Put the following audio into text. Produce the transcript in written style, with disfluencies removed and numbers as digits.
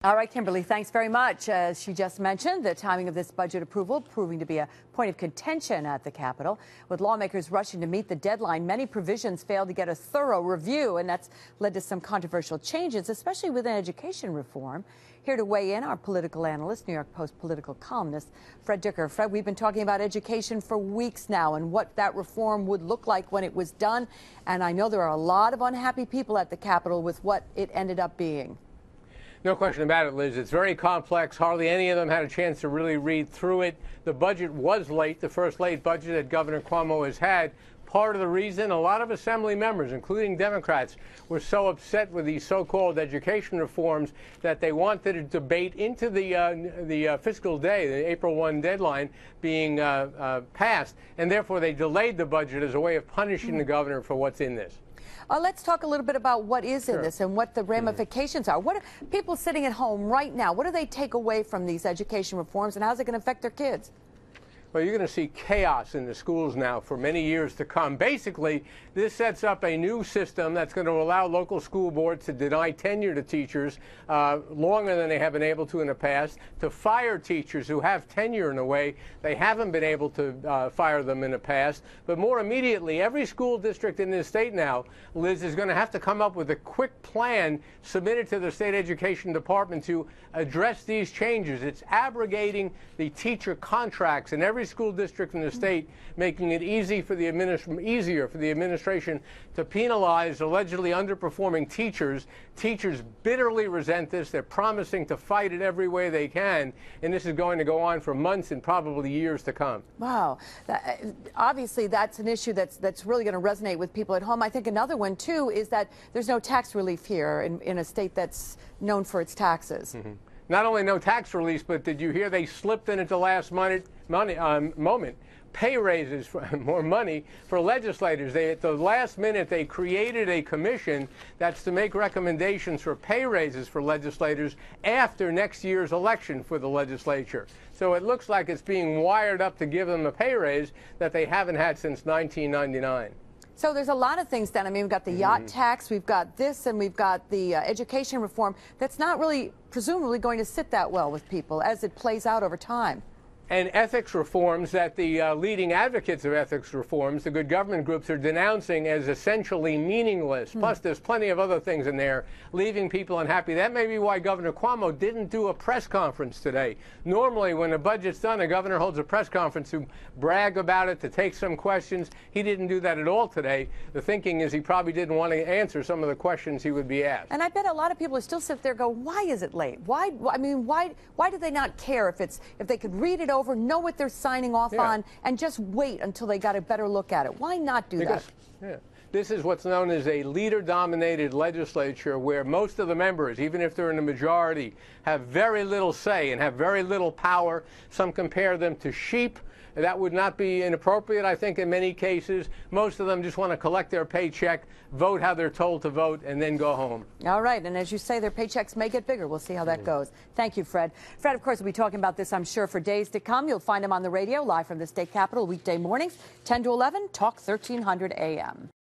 All right, Kimberly, thanks very much. As she just mentioned, the timing of this budget approval proving to be a point of contention at the Capitol. With lawmakers rushing to meet the deadline, many provisions failed to get a thorough review, and that's led to some controversial changes, especially within education reform. Here to weigh in, our political analyst, New York Post political columnist, Fred Dicker. Fred, we've been talking about education for weeks now and what that reform would look like when it was done. And I know there are a lot of unhappy people at the Capitol with what it ended up being. No question about it, Liz. It's very complex. Hardly any of them had a chance to really read through it. The budget was late, the first late budget that Governor Cuomo has had. Part of the reason a lot of Assembly members, including Democrats, were so upset with these so-called education reforms that they wanted a debate into the fiscal day, the April 1 deadline being passed, and therefore they delayed the budget as a way of punishing the governor for what's in this. Let's talk a little bit about what is in this and what the ramifications are. What are people sitting at home right now, what do they take away from these education reforms, and how's it going to affect their kids? Well, you're going to see chaos in the schools now for many years to come. Basically, this sets up a new system that's going to allow local school boards to deny tenure to teachers longer than they have been able to in the past, to fire teachers who have tenure in a way they haven't been able to fire them in the past. But more immediately, every school district in this state now, Liz, is going to have to come up with a quick plan submitted to the state education department to address these changes. It's abrogating the teacher contracts in every school district in the state, making it easier for the administration to penalize allegedly underperforming teachers. Teachers bitterly resent this. They're promising to fight it every way they can, and this is going to go on for months and probably years to come. Wow. Obviously, that's an issue that's really going to resonate with people at home. I think another one, too, is that there's no tax relief here in a state that's known for its taxes. Not only no tax relief, but did you hear they slipped in at the last moment? Pay raises, for more money for legislators. At the last minute, they created a commission that's to make recommendations for pay raises for legislators after next year's election for the legislature. So it looks like it's being wired up to give them a pay raise that they haven't had since 1999. So there's a lot of things done. I mean, we've got the yacht tax, we've got this, and we've got the education reform that's not really, presumably, going to sit that well with people as it plays out over time. And ethics reforms that the leading advocates of ethics reforms, the good government groups, are denouncing as essentially meaningless. Plus, there's plenty of other things in there, leaving people unhappy. That may be why Governor Cuomo didn't do a press conference today. Normally, when the budget's done, a governor holds a press conference to brag about it, to take some questions. He didn't do that at all today. The thinking is he probably didn't want to answer some of the questions he would be asked. And I bet a lot of people still sit there and go, why is it late? Why do they not care if they could read it over, know what they're signing off on, and just wait until they got a better look at it? Why not do that? This is what's known as a leader-dominated legislature, where most of the members, even if they're in the majority, have very little say and have very little power. Some compare them to sheep. That would not be inappropriate, I think, in many cases. Most of them just want to collect their paycheck, vote how they're told to vote, and then go home. All right. And as you say, their paychecks may get bigger. We'll see how that goes. Thank you, Fred. Fred, of course, will be talking about this, I'm sure, for days to come. You'll find him on the radio, live from the state capitol, weekday mornings, 10 to 11, Talk 1300 AM.